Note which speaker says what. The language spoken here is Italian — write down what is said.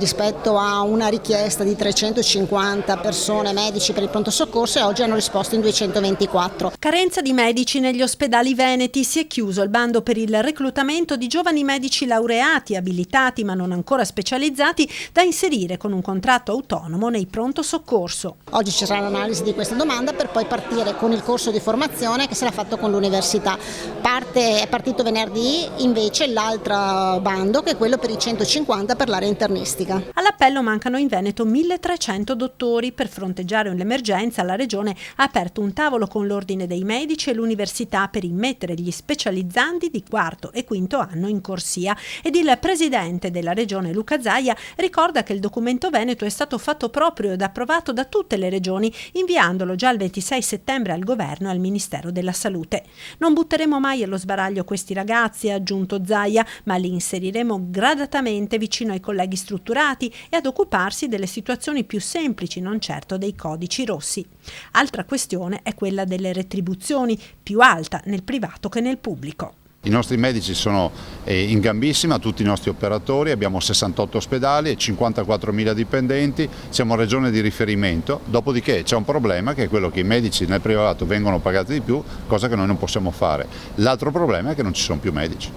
Speaker 1: Rispetto a una richiesta di 350 persone, medici per il pronto soccorso, e oggi hanno risposto in 224.
Speaker 2: Carenza di medici negli ospedali veneti. Si è chiuso il bando per il reclutamento di giovani medici laureati, abilitati ma non ancora specializzati, da inserire con un contratto autonomo nei pronto soccorso.
Speaker 1: Oggi ci sarà l'analisi di questa domanda per poi partire con il corso di formazione che sarà fatto con l'università. È partito venerdì invece l'altro bando, che è quello per i 150 per l'area internistica.
Speaker 2: All'appello mancano in Veneto 1300 dottori. Per fronteggiare l'emergenza la Regione ha aperto un tavolo con l'Ordine dei Medici e l'Università per immettere gli specializzandi di quarto e quinto anno in corsia. Ed il presidente della Regione Luca Zaia ricorda che il documento veneto è stato fatto proprio ed approvato da tutte le regioni, inviandolo già il 26 settembre al Governo e al Ministero della Salute. Non butteremo mai allo sbaraglio questi ragazzi, ha aggiunto Zaia, ma li inseriremo gradatamente vicino ai colleghi strutturati e ad occuparsi delle situazioni più semplici, non certo dei codici rossi. Altra questione è quella delle retribuzioni, più alta nel privato che nel pubblico.
Speaker 3: I nostri medici sono in gambissima, tutti i nostri operatori, abbiamo 68 ospedali e 54.000 dipendenti, siamo regione di riferimento, dopodiché c'è un problema che è quello che i medici nel privato vengono pagati di più, cosa che noi non possiamo fare. L'altro problema è che non ci sono più medici.